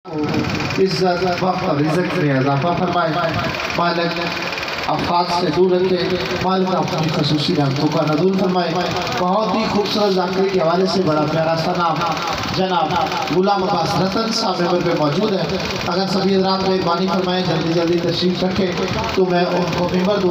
इज्जत वक्त रिज़्क़ में इजाफा फरमाए, मालिक अफ़ात से दूर रखे, मालिक अपनी ख़ुसूसी रहमतों का नज़ूल फरमाए। बहुत ही खूबसूरत ज़ाकिरी के हवाले से बड़ा प्यारा सा नाम जनाब गुलाम अब्बास रतन साहब मेंबर पे मौजूद है। अगर सभी हज़रात मेहरबानी फरमाएँ जल्दी जल्दी तशरीफ़ रखें तो मैं उनको मेंबर दूँ।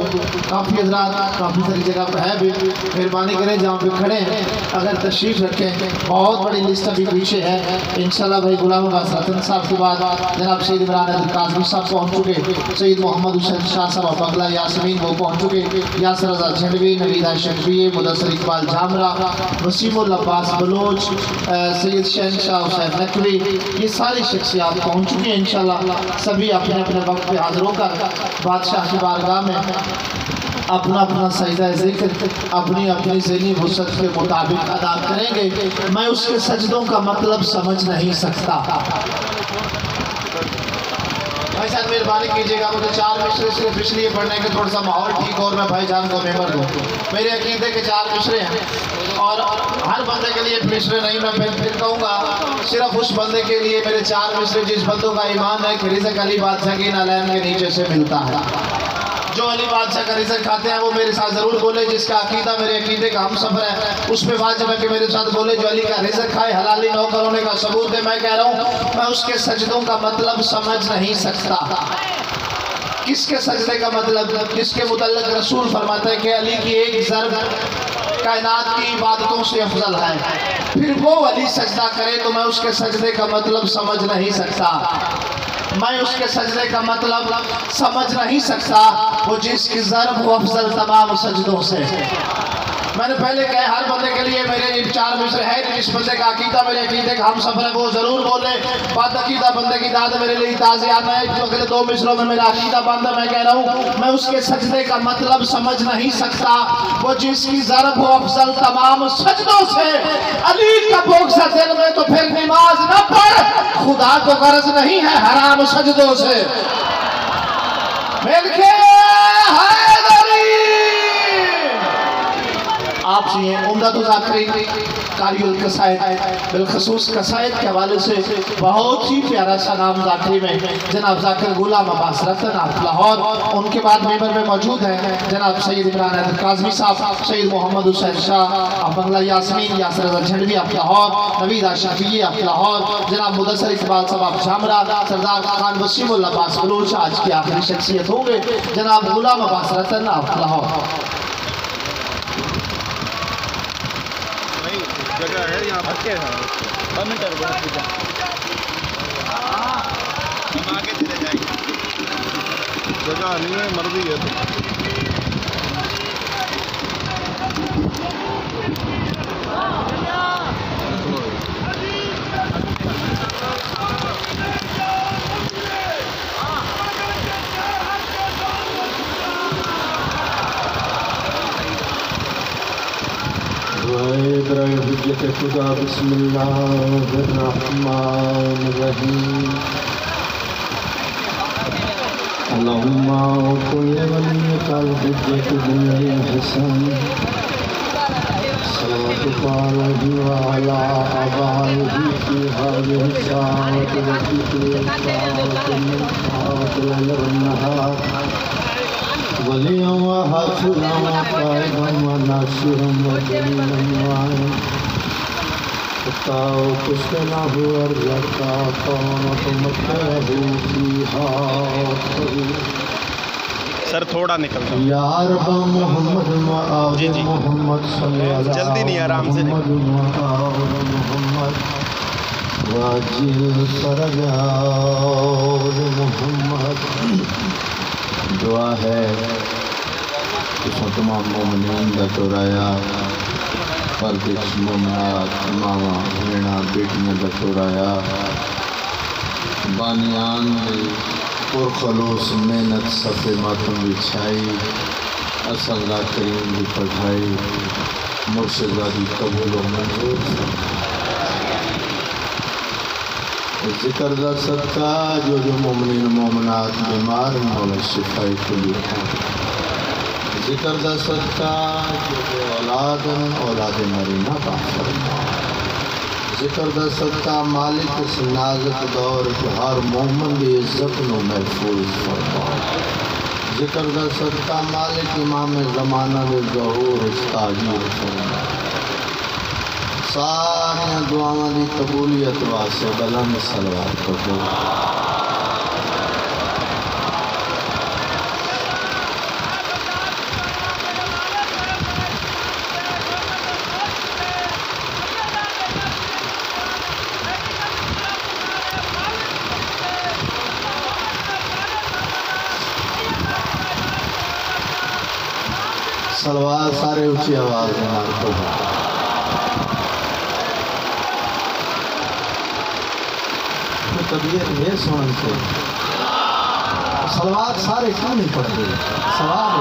काफ़ी हज़रात काफ़ी सारी जगह पर है भी, मेहरबानी करें जहाँ पे खड़े हैं अगर तशरीफ़ रखें। बहुत बड़ी लिस्ट अभी पीछे है। इंशाल्लाह भाई गुलाम अब्बास रतन साहब के बाद जनाब सैयद इमरान काज़मी साहब पहुँच चुके, सैयद मोहम्मद हुसैन शाह साहब बंगला यासमीन वो पहुँच चुके, यासर रज़ा झंडवी, नवीदा शफी, मुदस्सर इकबाल झामरा, वसीमुल अब्बास बलोच, सैयद शहनशाह हुसैन नकवी, ये सारी शख्सियात पहुँच चुकी हैं। इंशाल्लाह सभी अपने अपने वक्त पे हाज़िर होकर बादशाह की बारगाह में अपना अपना सजदा ज़िक्र अपनी अपनी ज़हनी वुसअत के मुताबिक अदा करेंगे। मैं उसके सजदों का मतलब समझ नहीं सकता। भाई साहब मेहरबानी कीजिएगा, मुझे 4 मिसरे सिर्फ इसलिए पढ़ने के थोड़ा सा माहौल ठीक हो और मैं भाईजान को मेंबर दूँ। मेरे अकीदे के 4 मिसरे हैं और हर बंदे के लिए मिसरे नहीं, मैं फिर कहूँगा सिर्फ उस बंदे के लिए मेरे 4 मिसरे जिस बंदों का ईमान है कि रिज़्क़ अली बादशाह की नालैन के नीचे से मिलता है। जो अली बादशाह का रिज़्क़ खाते हैं वो मेरे साथ ज़रूर बोले, जिसका अकीदा मेरे अकीदे का हम सफ़र है उस पर वाजिब है कि मेरे साथ बोले जो अली का रिज़्क़ खाए हलाली नौकर होने का सबूत है। मैं कह रहा हूँ मैं उसके सजदों का मतलब समझ नहीं सकता। किसके सजदे का मतलब, किसके मुतल्लिक़ रसूल फरमाते हैं कि अली की एक ज़र्ब कायनात की इबादतों से अफजल है, फिर वो अली सजदा करे तो मैं उसके सजदे का मतलब समझ नहीं सकता। मैं उसके सजदे का मतलब समझ नहीं सकता। वो जिसकी ज़र्ब वो अफजल तमाम सजदों से। मैंने पहले कहा हर बंदे के लिए मेरे 4 मिसरे हैं। जिस बंदे का अकीदा मेरे अकीदे का हम सफर है वो ज़रूर बोले। बात अकीदा बंदे की दाद मेरे लिए ताज़ियात है। जो अगले 2 मिसरों में मेरा अकीदा बंद है। मैं कह रहा हूँ मैं उसके सजदे का मतलब समझ नहीं सकता। वो जिसकी ज़र्ब हो अफजल तमाम सजदों से। अली का बोक्सा दिल में तो फिर नमाज न पढ़, खुदा को गर्ज नहीं है हराम सजदों से। मिलके आप उम्दतुल ज़ाकिरीन कारियुल कसायद बिलखसूस कसायद के हवाले से बहुत ही प्यारा सा नाम ज़ाकिरी में जनाब ज़ाकिर गुलाम अब्बास रतन आप लाहौर। उनके बाद मेंबर में मौजूद हैं जनाब सैयद इमरान काज़मी साहब, सैयद मोहम्मद हुसैन शाह आप बंगला यासमीन, यासर रज़ा झंडवी आप लाहौर, नवीदा शफी आप लाहौर, जनाब मुदस्सर इकबाल साहब आप झामरा, सरदार खान वसीमुल अब्बास बलोच आज की आखिरी शख्सियत होंगे, जनाब गुलाम अब्बास रतन आप लाहौर। जगह है यहाँ पर क्या है? हम आगे चले जाएंगे, जगह नहीं है, मर्जी है तो। खुदा बिस्मिल्लाहिर्रहमानिर्रहीम। अल्लाहुम्मा कुल्ले वलिय्यिका हुज्जत बिल हसन सल्लल्लाहु अलैहि व अला आबाइहि फी हादिहि साअति व फी साअति मिन साअतिल नहार वलिया व हाफिज़ा व काइदन व नासिरन व दलीलन व बताओ कुशना हुआ रज़ा कौन तुमको फीहा। सर थोड़ा निकल यार मोहम्मद जी जी मोहम्मद जल्दी नहीं, आराम से मोहम्मद वाजिल फरजाद मोहम्मद। दुआ है कि तमाम मोमिनीन दा तोराया परदेश मोमनात मावा भेड़ा बेटियां का तोराया बानियान ने पुरखलूस मेहनत सफ़े मातम बिछाई असल ज़ाकिरीन की पढ़ाई मुर्शिदादी कबूल व मंजूर। ज़िक्र दा सदका जो मोमिनीन मोमनात बीमार मौला शिफाई कुली। ज़िक्र दा सदका जो औलाद औलाद नरीना का फरमा। जिक्र दा सदका मालिक इस नाजुक दौर च हर मोमन दी इज्जत नूं महफूज फरमा। जिक्र दा सदका मालिक इमाम ज़माना दे ज़हूर इस ताजीर फरमा। सारियां दुआवां दी कबूलियत वास्ते बुलंद सलवात करो। सलवार सारे ऊंची आवाज में नाम को तबीयत ये सुन से सलवार सारे क्यों नहीं पढ़ते? सवाल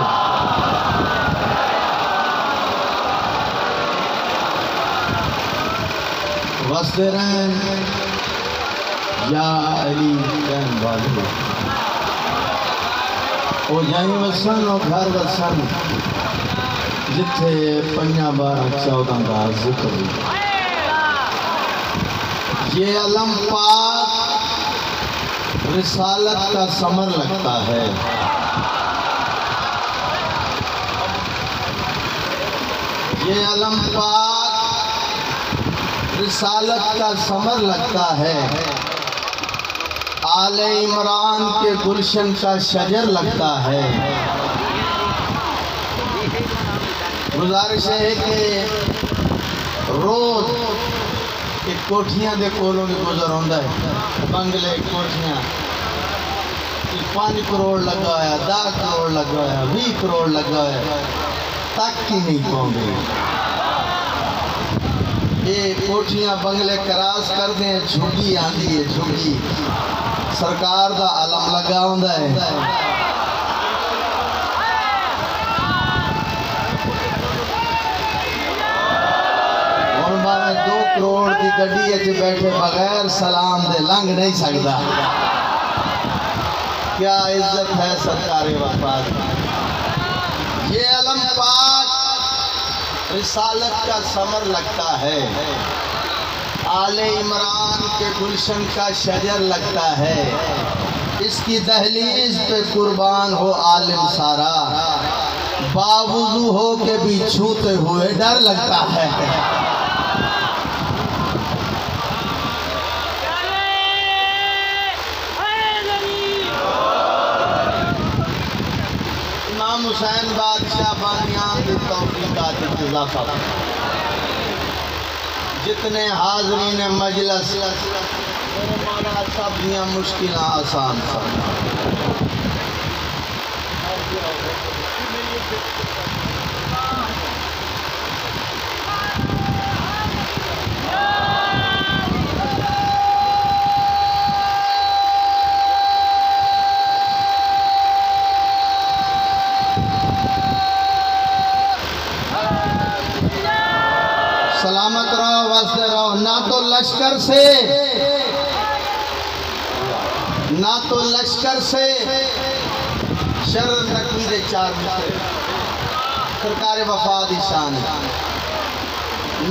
वस्ते रहन या अली कहन वाले ओ जाई वसन और घर वसन जिथे 5, 12, 14 का जिक्र। ये अलम पाक रिसालत का समर लगता है। ये अलम पाक रिसालत का समर लगता है। आले इमरान के गुलशन का शजर लगता है। गुजारिश है कि रोज एक कोठियां दे कोलों की गुजर होता है। बंगले कोठियां 5 करोड़ लगा है, 10 करोड़ लगा है, 20 करोड़ लगा है, तक ही नहीं पाते। ये कोठियां बंगले क्रॉस करते हैं, झुग्गी आती है, झुग्गी सरकार का आलम लगा होता है। हम 2 करोड़ की गड्डी बैठे बगैर सलाम दे लंघ नहीं सकता। क्या इज्जत है सरकारी वफाद। ये अलम पाक रिसालत का समर लगता है। आले इमरान के गुलशन का शजर लगता है। इसकी दहलीज पे कुर्बान हो आलिम सारा, बावुजू हो के भी छूते हुए डर लगता है। इमाम हुसैन बादशाह बानियान की तौफीकात इज़ाफा। जितने हाज़रीन मजलिस मौला सब दियाँ मुश्किल आसान फरमा। सलामत रहो, वास्ते रहो। ना तो लश्कर से शर तकबीर 4 सरकार वफाद शान।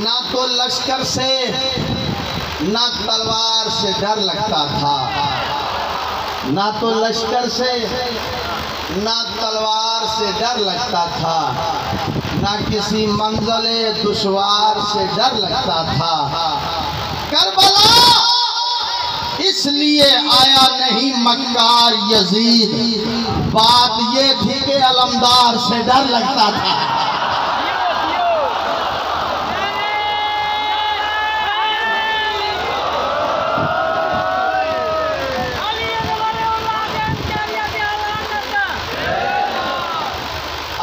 ना तो लश्कर से ना तलवार से डर लगता था। ना तो लश्कर से ना तलवार से डर लगता था। ना किसी मंज़िले दुश्वार से डर लगता था। करबला इसलिए आया नहीं मक्कार यजीद, बात ये थी कि अलमदार से डर लगता था।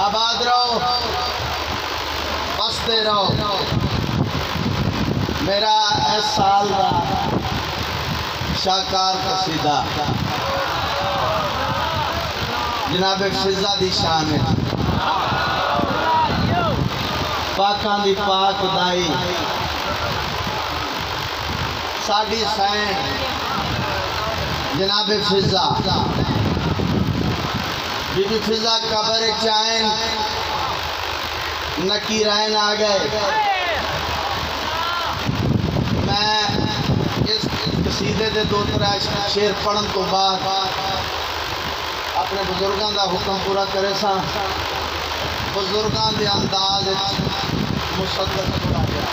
आबाद रहो, बसते रहो। मेरा इस साल का शाहकार कसीदा जनाब फिजा दी शान है। पाकां दी पाक दाई साडी सैन जनाब फिजा। बीबी फिजा कबर चैन नकीरैन आ गए। मैं इस कसीदे के 2-3 शेर पढ़न तो बाद अपने बुजुर्गों का हुक्म पूरा करे सा। बुजुर्गों के अंदाज मुसद्दक थोड़ा गया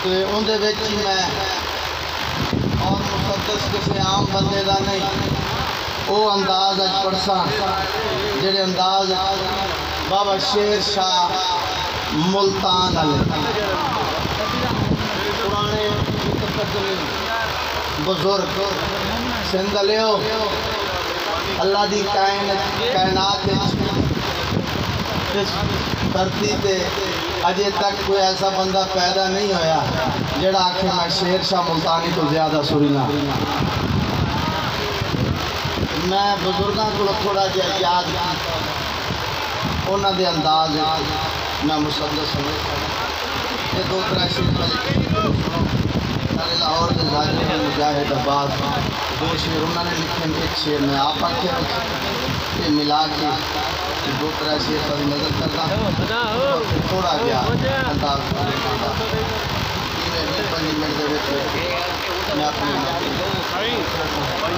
तो उनके ही मैं और मुसद्दक किसी आम बंदे का नहीं वो अंदाज अज पढ़सा जेड़े अंदाज बाबा शेर शाह मुल्तान वाले पुराने बुजुर्ग सिंध लियो अल्लाह की कायनात इस धरती पे अजे तक कोई ऐसा बंदा पैदा नहीं होया जेड़ा आखे मैं शेर शाह मुल्तानी तो ज्यादा सुरीना। मैं बुजुर्गों को थोड़ा जहा याद उन्होंने अंदाज मैं मुसद्दक समझ ये 2-3 शेर सारे लाहौर के जालिम मुजाहिद अब्बास 2 शेर उन्होंने लिखे, 1 शेर मैं आप आखे ये मिला के 2-3 शेर पर नजर करता थोड़ा गया अंदाज 20-25 मिनट मैं अपने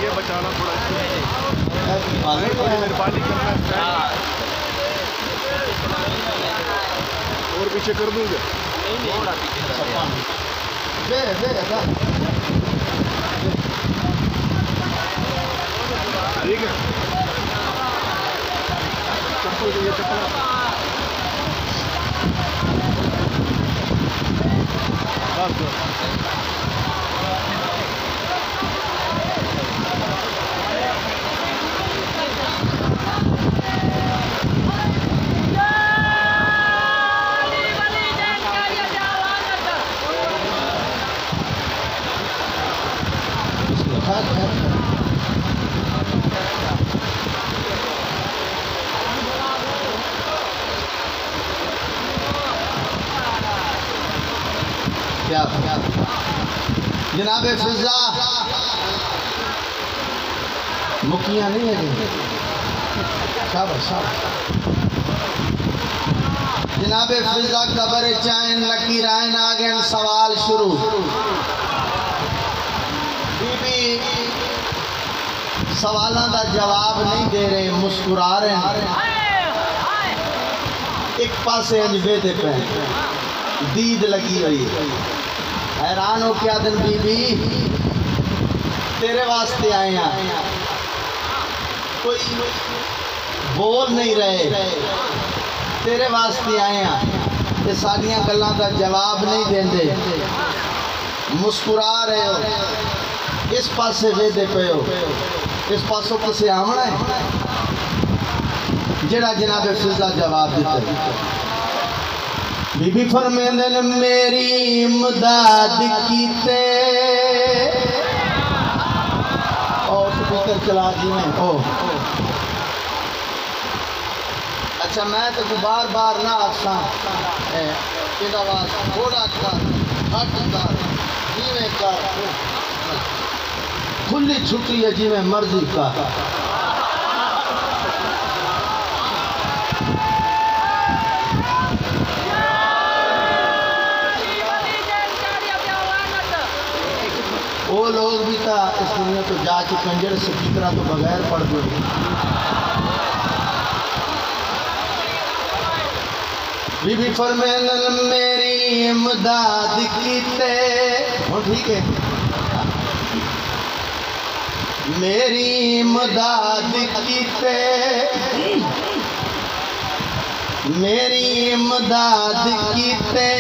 ये बचाना थोड़ा मेहरबानी करना और पीछे कर दूंगा ठीक है। चप्पल चाहिए चप्पल बस जनाबे फिजा मुखिया नहीं है जनाबे फिजा कबर चैन लकी रायन आ गए सवाल शुरू बीबी सवालों का जवाब नहीं दे रहे मुस्कुरा रहे हैं एक पासे अंजबे पे दीद लगी हुई हैरान हो क्या दिन बीबी तेरे वास्ते आए हैं कोई बोल नहीं रहे तेरे वास्ते आए हैं ये सारिया गल्लां का जवाब नहीं देंदे मुस्कुरा रहे हो इस पासे वेदे पे हो इस पासों किसे आमना है जेड़ा जनाबे फिजा जवाब दिता बीबी फरमेंदे ने मेरी इमदाद कीते और स्पीकर चला जी में ओ अच्छा मैं तो बार बार ना आसा थोड़ा कर हट कर जिमें कर खुली छुट्टी है जिमें मर्जी का वो लोग भी था इस दुनिया तो जा चुके हैं जेड़े स्पीकर तो बगैर पढ़ दो बीबी फरमान मेरी इमदाद कीते ठीक है मेरी इमदाद कीते मेरी इमदाद कीते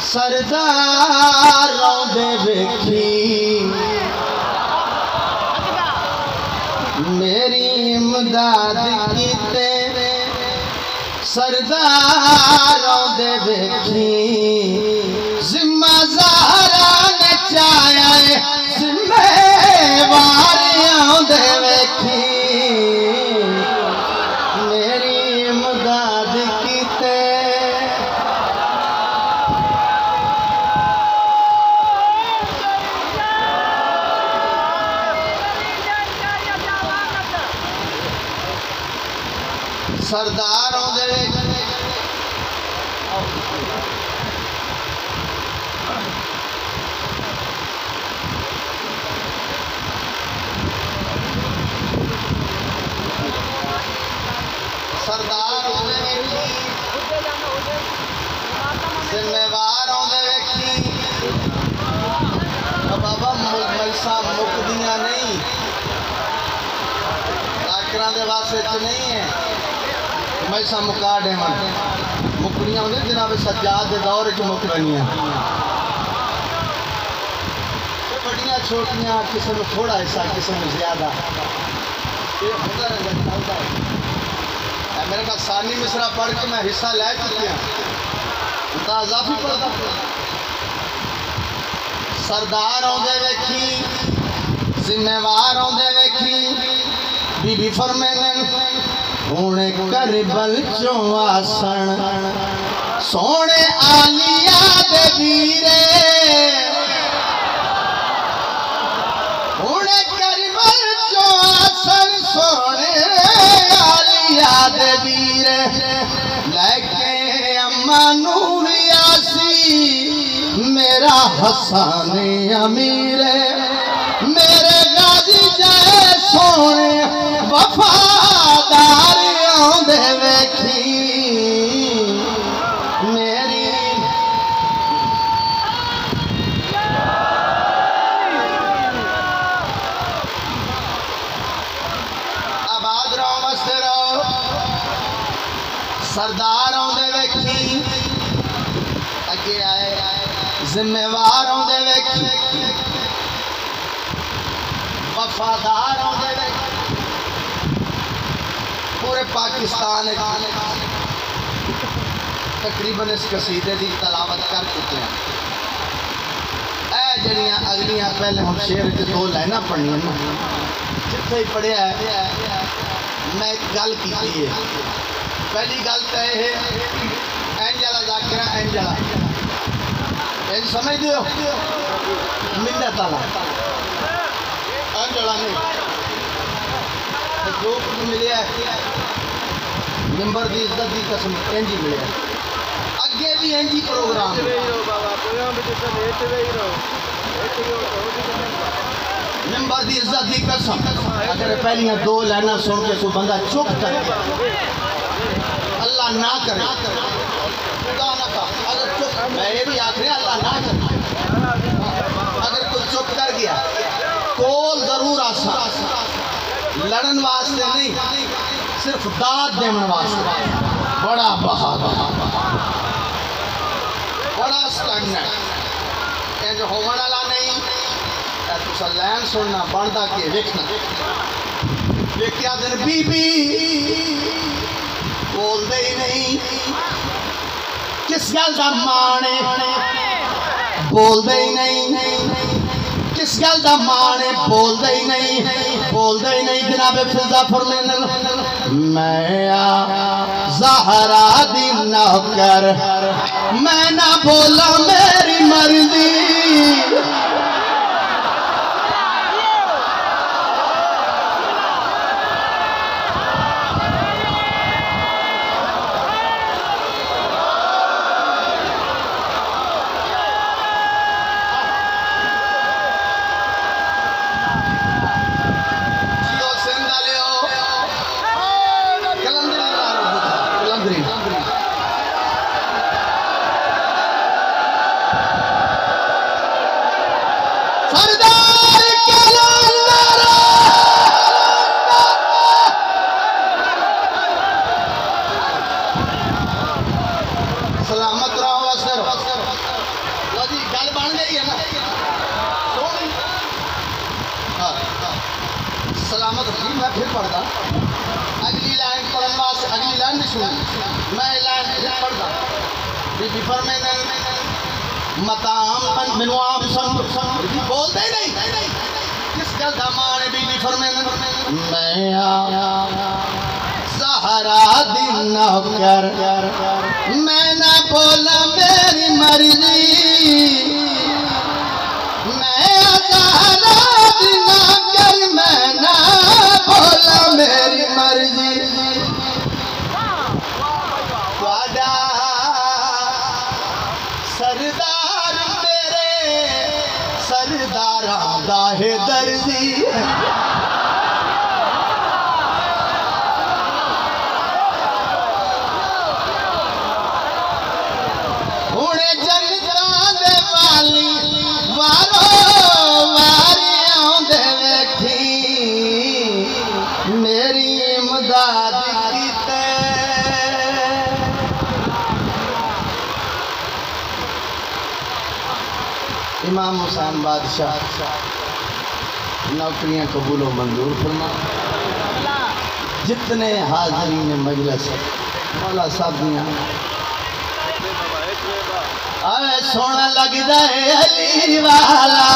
सरदार दे वेखी मेरी इमदाद कीते सरदार दे वेखी जिम्मा ज़हरा ने चाया जिम्मेवारियां दे वेखी मेरी इमदाद कीते सरदारों दे बक्से च नहीं है मैं सा मुका देवन मुकड़ियां होंगे जनाब सज्जाद के दौर च मुक रही बड़ियां छोटियां किसी में थोड़ा हिस्सा किसी में ज्यादा ये होता रहता चलता है मेरे का सानी मिसरा पढ़ के मैं हिस्सा ले चुकी हूँ ताजाफी पढ़ता सरदार आउंदे वेखी जिम्मेवार आउंदे वेखी बीबी फरमाने हुणे करबल चो आसन सोने आलिया दे वीरे हुणे करबल चो आसन सोने आलिया दे वीरे लेके अम्मा नू भी आसी मेरा हसन अमीर मेरे गाजी जाए सोने वफादार आंदे वेखी मेरी आबाद रहो मस्त रहो सरदार आंदे वेखी अगे आए जिम्मेवार आंदे वेखी वफादार आंदे वेखी पूरे पाकिस्तान तकरीबन इस कसीदे की तलावत कर चुके हैं जड़ियाँ अगलियां पहले हम शेर च दो लाइना पढ़निया जिथे ही पढ़िया मैं एक गल की है पहली गल तो यह एंजला जाकिरा एंजला इंज समझते हो मिन्नत वाला एंजला नहीं जो कुछ मिले मिंबर की इज्जत की कसम इंज ही मिले अगे भी इंज ही प्रोग्राम मिंबर की इज्जत की कसम अगर पहलियां दो लाइना सुन के कोई बंदा चुप करे अल्लाह ना करे खुदा ना कर अगर चुप मैं ये भी आख रहा अल्लाह ना करे अगर कोई चुप कर गया कोल जरूर आसा लड़न वास्ते नहीं सिर्फ दाद देने वास्ते बड़ा बहादुर बड़ा स्टैंडर्ड इंज होने वाला नहीं तुसा लैन सुनना बनता के वेखना वेख्या दिन बीबी बोलते ही नहीं किस गल का माने बोलते ही नहीं किस गल का माने बोलते ही नहीं जनाब फिजा फरमाने मैं ज़हरा दी नौकर मैं ना बोला मेरी मर्जी सलामत रखी मैं फिर पढ़ता अगली लाइन पढ़ने वास्ते अगली लाइन भी सुन मैं लाइन फिर पढ़ता बीबी फरमाने मताम मैनू आप बीबी बोलते ही नहीं किस गल दा माने बीबी फरमाने मैं ज़हरा दी नौकर मैं ना बोला मेरी मर्जी मैं ज़हरा दी नौकर मैं ना बोला मेरी मर्जी वादा सरदार मेरे सरदारा दा है दर्जी हुणे जनता दे वाली वारो वारी आंदे वेखी मेरी इमदाद इमाम हुसैन बादशाह नौकरियां कबूल व मंजूर फरमा। जितने हाज़रीन मजलिस मौला साहब दियां आए सोना लगदा है अली वाला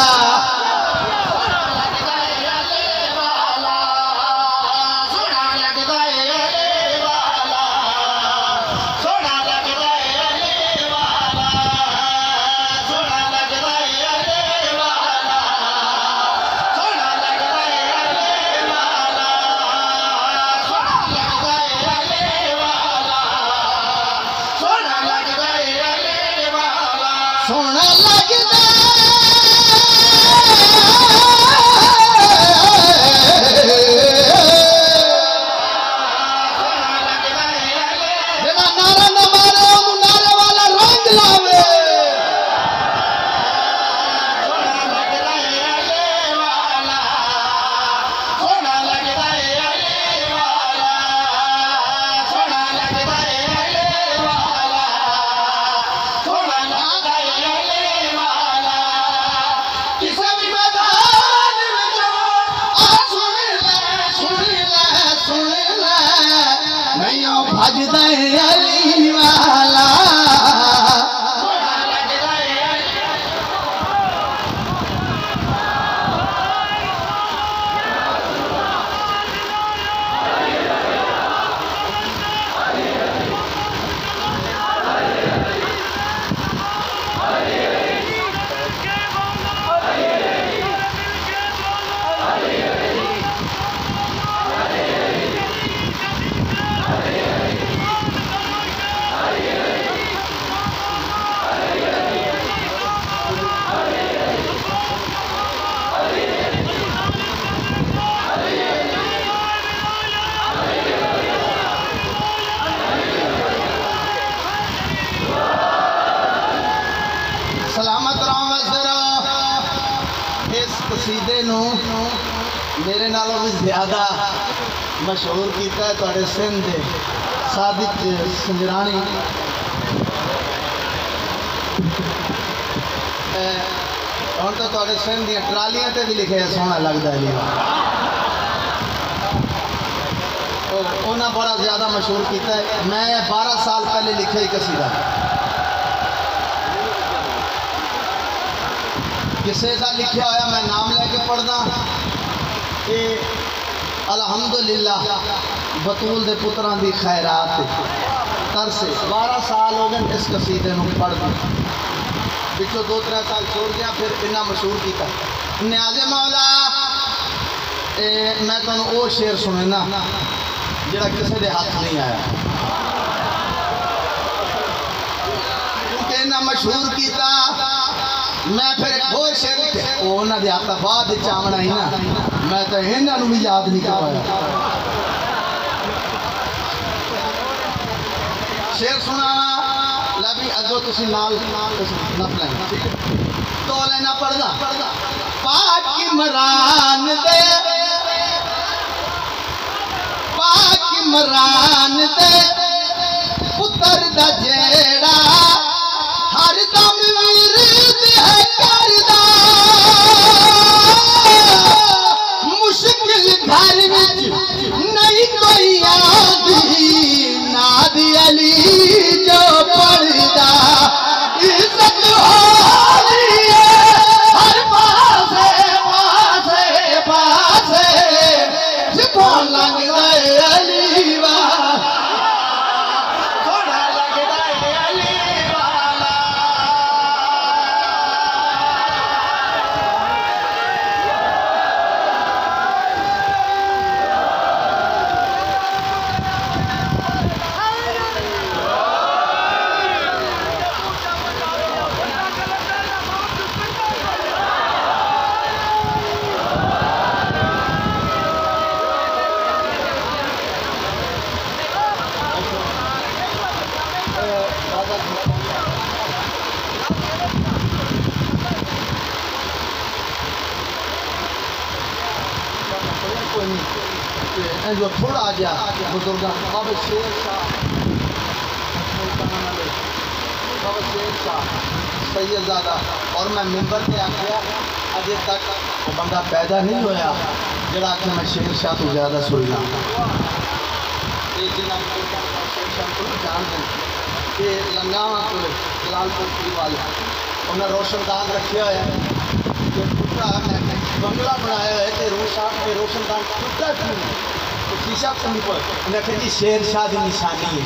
सोना लगदा जेड़ा नारा न मारे ओनू नारे वाला रंग लावे। भजदा है अली वाला सलामत रहो। इस कसीदे नू मेरे नालों भी ज़्यादा मशहूर किया है तुहाडे सिंध दे सादिक संजरानी। हुण तो तुहाडे सिंध दी ट्रालियां ते भी लिखे सोहना लगदा है उन्हें बड़ा ज़्यादा मशहूर किया है। मैं 12 साल पहले लिखे ही कसीदा किसी का लिखा होया मैं नाम लैके पढ़दा कि अलहमदुलिल्लाह बतूल दे पुत्रां दी खैरात तरसे 12 साल हो गए इस कसीदे नूं पढ़दे पिछों 2-3 साल छोड़ गया फिर इन्ना मशहूर किया। न्याज़े मौला मैं तुहानूं वो शेर सुनाना जिहड़ा किसी दे हाथ नहीं आया क्योंकि इन्ना मशहूर किया। मैं फिर एक होर शेर लिखे उन्होंने हाथ बाद चावना ही ना मैं तो इन्हों भी याद नहीं कर पाया। शेर सुना ला भी अगो तुसी नाल नप लेना तो लेना पढ़दा पाक इमरान दे पुत्र दा जेड़ा हर दम विरद है करदा मुश्किल घर विच नहीं कोई आदी नादी अली जो पढ़दा इज्जत होली है हर पासे पासे पासे जिथों लगदा है अली वाला थोड़ा लगदा है अली वाला। जो थोड़ा आ गया बुजुर्ग बाबा शेर शाह बाबा शेर शाह सैयदजादा और मैं मिंबर पे आखिया अजे तक वो बंदा पैदा नहीं होया जरा आखिया मैं शेर शाह तो ज़्यादा सुनना शेर शाह को जान दें कि लंगावा को जलालपुर वाले उन्हें रोशनदान रखे हुए हैं जो टूटा मैं बंगला बनाया है कि रोशनदान टूटा क्यों तो शीशा खुली पर उन्हें कहा जी शेर शाह की निशानी है।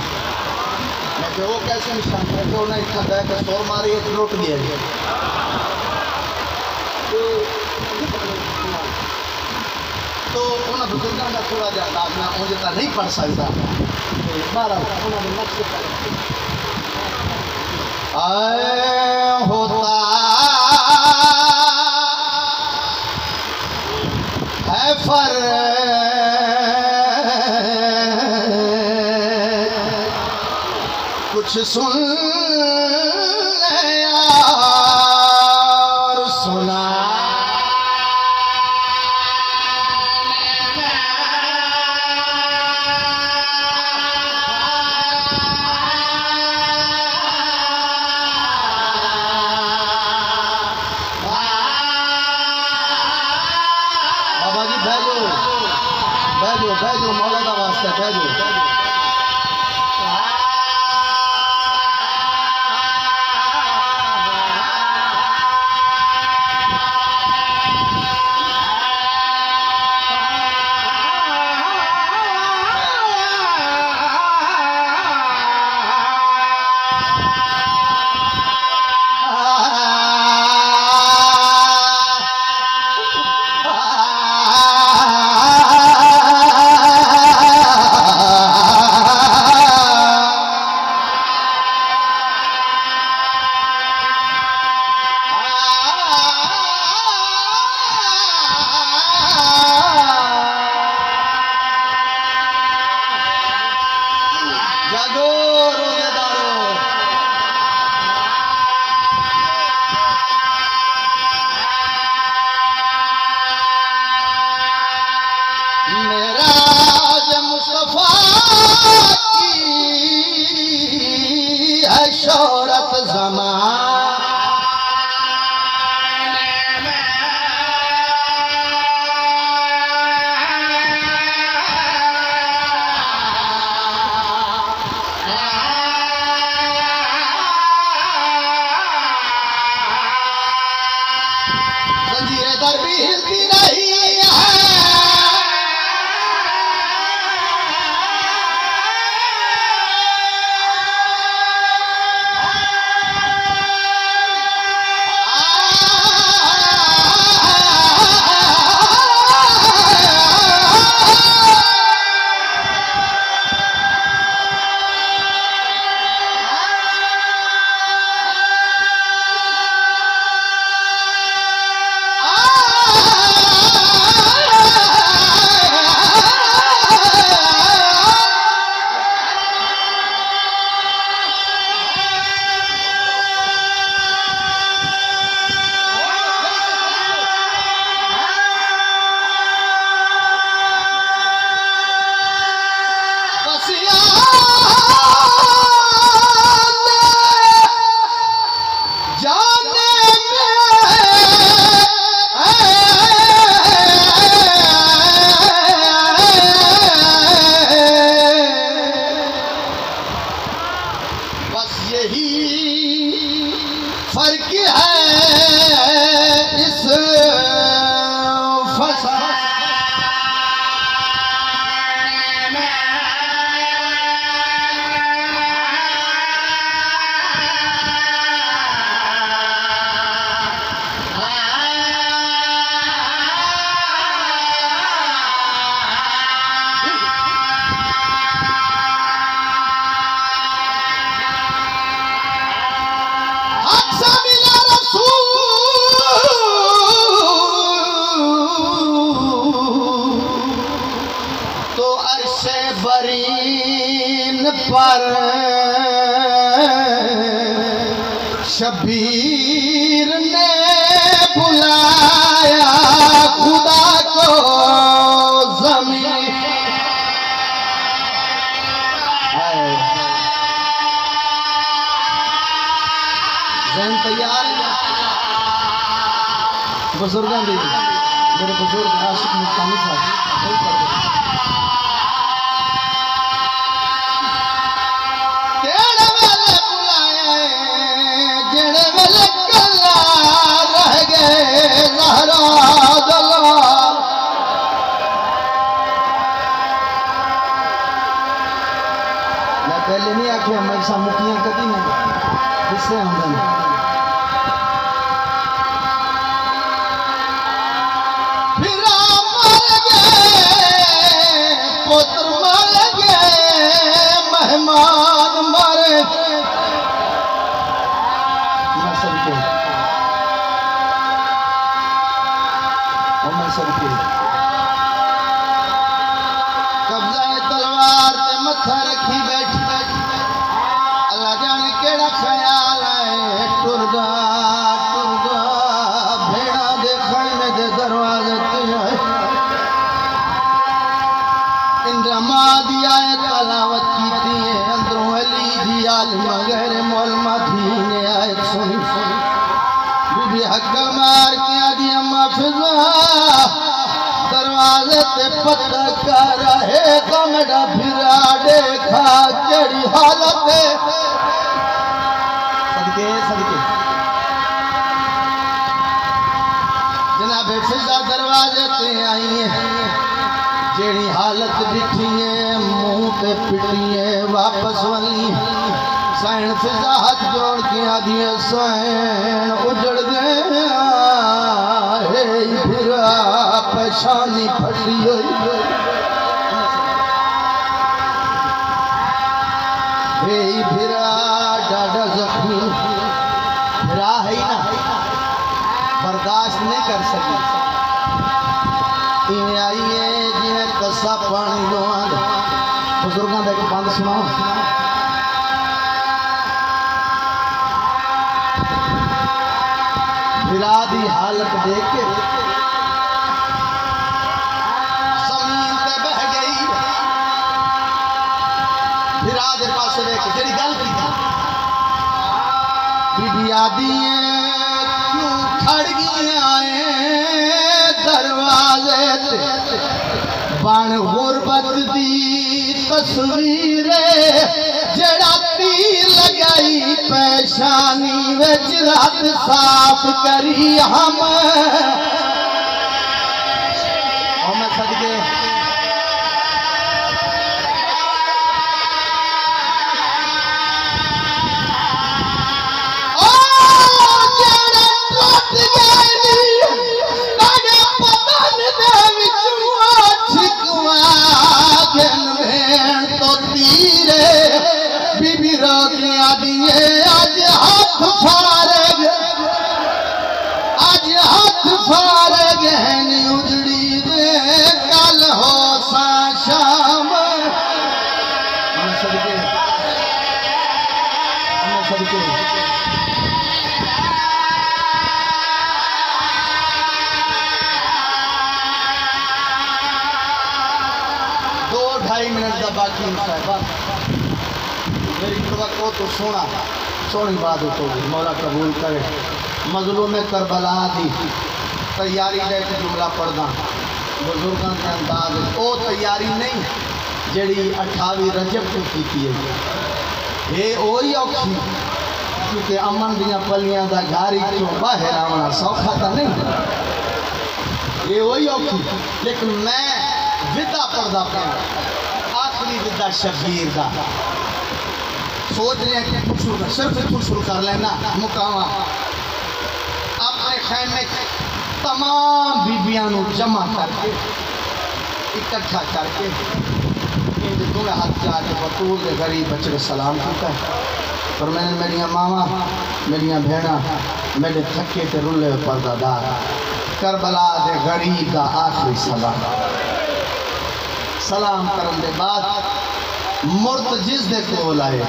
मैं कहा वो कैसे निशानी है तो उन्हें इतना दे के शोर मारी एक लुट गया तो उन्हें बुजुर्गों का थोड़ा जा मैं मुझे तो नहीं पढ़ सकता होता है फर कुछ सुन और सुना बैठो मौला का वास्ता बैठो शोहरत ज़मान जंजीरें दर भी हिलती रही फर्क है इस तो अरशे बरीन पर शबीर ने बुलाया खुदा को ज़मीन तैयार बुजुर्गों दी मेरे बुजुर्ग आशिक मुस्तानी साहब केड़े वेले बुलाया जेड़े वेले कल्ला रह गए ज़हरा दला मैं पहले नहीं आखिया मेरे सा मुखियां कभी नहीं हिस्से आंदन पुत्र मर गए मेहमान मरे मैं सबके कब्जा तलवार ते मत्था रखी बैठी अल्लाह जाने केड़ा ख्याल है टुरदा भेड़ा देखने में दे दरवाजे ते इंद्रमा दिया है तलावत की थी अंदरों अली जी आलिम गैर मौलमा थी ने आए सुनी बीबी हक्कल मार के आदि अम्मा फिजा दरवाजे ते पता कर रहे तो मेरा फिरा देखा केड़ी हालत है सदके जनाब फिजा दरवाजे ते आई है जेड़ी हालत दिखी है मुंह पे पिटी है वापस वली सैन फिजा हाथ जोड़ के आदि सैन उजड़ गया फिर पेशानी फटी हुई फिरा डाडा जख्मी फिरा है ना बर्दाश्त नहीं कर सकी इवें आई है जिन्हें कसा पानी लोआ बुजुर्गों का एक बंद सुनाओ फिरा दी हालत देख के जमीन पे बह गई फिरा दे पास देख जेड़ी गल की बीबी आदि क्यों खड़ गई आए दरवाजे बन गुरबत दी तस्वीर जड़ा तीर लगाई पेशानी विच रात साफ करी हम सदके बीबी रोटियां दिए आज हाथ फारे गहनी उजड़ी वे कल हो सा शाम सदके दो ढाई मिनट का बाकी साहब मेरी तवक्को तो सोनी बात हो मौला कबूल करे मजलूम करबला दी तैयारी का एक जुमला पढ़दा बुजुर्गों के अंदाज वो तैयारी नहीं जड़ी 28 रजब को की है ये वही औखी क्योंकि अमन दियाँ पलियां का गारी चो बाहर आना सौखा तो नहीं ये वही औखी लेकिन मैं विदा पढ़दा पाया आखिरी विदा शबीर का सोच रहे हैं कि सिर्फ इतों शुरू कर लेना मुकावा अपने खैमे तमाम बीबियां जमा करके इकट्ठा करके दोनों हाथ जाके बतूल के गरीब बच्चे को सलाम किया पर मैंने मेरिया मावा मेरिया भेड़ा मेरे थके ते रुले पर्दादार करबला दे गरीब का आखिरी सलाम करने के बाद मुर्त जिस दे कोल आए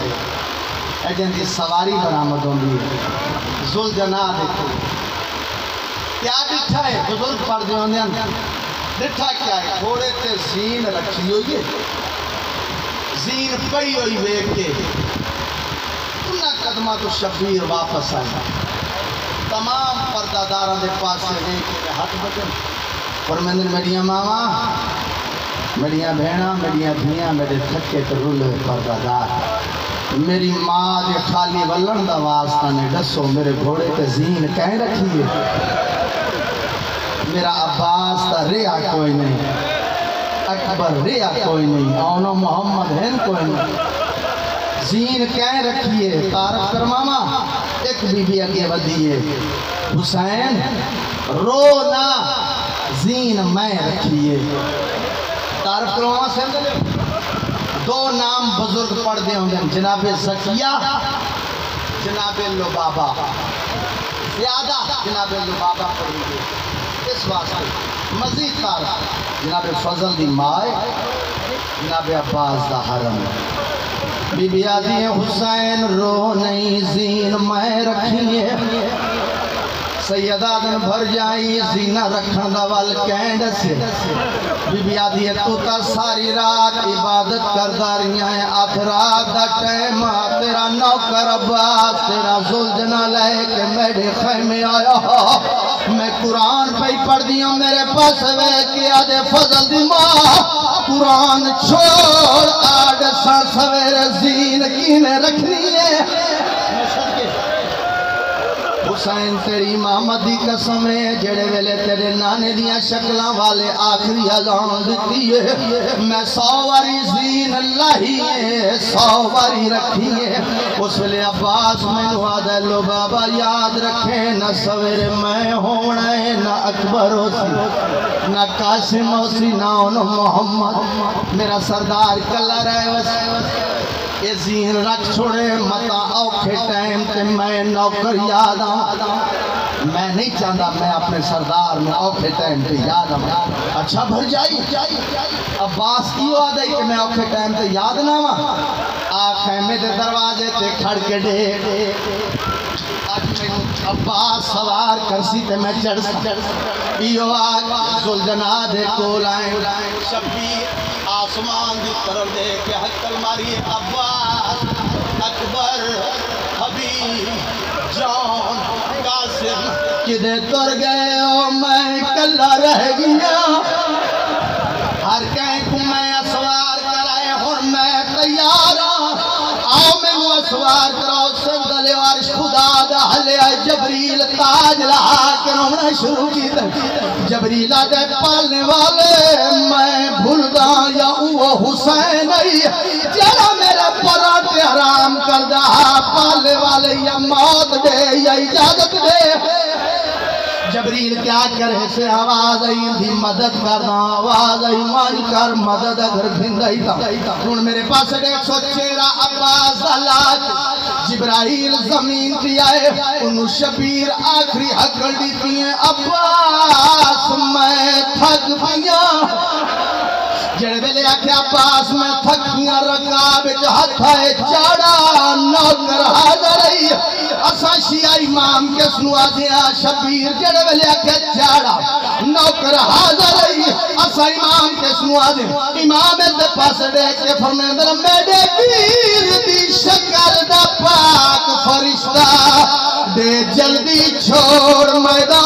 एजेंदी सवारी बरामद होंगी जुलजना देखो क्या दिखा है बुजुर्ग पढ़ते होंगे दिखा क्या है घोड़े ते जीन रखी हुई है जीन पई हुई वेख के उन्हें कदमा तो शबीर वापस आया तमाम पर्दा अदादारा के पास हाथ बटन परमेंद्र मेरिया मावा मेरिया भेणा मेरिया धियां मेरे थके तो रुले परदादार मेरी माँ के खाली वलन का वास्ता ने दसो मेरे घोड़े ते जीन कह रखी है मेरा अब्बास का रिया कोई नहीं अकबर रिया कोई नहीं औनो मोहम्मद है कोई नहीं जीन कह रखिए तारक कर मामा एक बीबी अगे बढ़ी है हुसैन रो ना जीन मैं रखिए तारक कर मामा से दो नाम बुजुर्ग पढ़ दे होंगे जनाबे ज़किया जनाबे लुबाबा ज्यादा जनाबे लुबाबा पढ़ेंगे इस वास्ते मजीद तारक जनाबे फजल दी माए जनाबे अब्बास दा हरम बीबी आदि हुसैन रो नहीं जीन मैं रखिए सैयदा दिन भर जाई जीना रखन दा वल कैंड से बीबी आदि तू ता सारी रात इबादत करदा रहियां है आख रात दा टाइम तेरा नौकर अब्बास तेरा जुलझना लेके मेरे खैमे आया मैं कुरान पे पढ़ दिया मेरे पास वे के आदे फजल दी मां कुरान छोड़ आड सा सवेरे जीन कीने रखनी है हुसैन तेरी मामदी कसम है जेड़े वेले तेरे नाने दियां शक्लां वाले आखिरी अजान दिती है मैं 100 वारी जीन लाही है 100 वारी रखी है उस वेले अब्बास मैनू आदा लो बाबा याद रखे ना सवेरे मैं होना है ना अकबर होसी ना कासिम होसी ना मोहम्मद मेरा सरदार कला रहे बस ये जीन रख छोड़े मता औखे टाइम ते मैं नौकर याद मैं नहीं चाहता मैं अपने सरदार में औखे टाइम पे याद अच्छा भर जाई अब्बास की याद है कि मैं औखे टाइम पे याद ना वा आ खैमे दे दरवाजे ते खड़ के डे अब्बास सवार करसी ते मैं चढ़ इयो आ सुलझना दे कोल आए शबीर आसमान की तरफ देख के हक्कल मारी अब्बास अकबर हबीब जॉन कासिम किधे तुर गए हो मैं कल्ला रह गया हर कहीं को मैं असवार कराए और मैं तैयार आओ मैनू असवार कराओ सब गले वारिश खुदा दा हले आए जबरील ताज लहा के रोना शुरू की जबरीला दे पालने वाले मैं भूलदा या वो हुसैन जरा मेरे पराठे हराम कर दा पालने वाले या मौत दे या इजाजत दे जबरील क्या करे से आवाज आई थी मदद करना आवाज आई मान कर मदद अगर भिंदई था हुन मेरे पास 100 चेहरा अब्बास लाज जिब्राइल जमीन पे आए उन शबीर आखिरी हकल दी थी अब्बास मैं थक गया जेड़े वेले आखे अब्बास मैं थक गया रकाब च हाथ है चाड़ा नौकर हाजिर है असा शिया इमाम के सुना दिया शबीर जेड़े वेले आखे चाड़ा नौकर हाजिर है असा इमाम के सुना दे इमाम दे पास देख के फरमांदा मेरे पीर दी शक्ल दा पाक फरिश्ता दे जल्दी छोड़ मैदान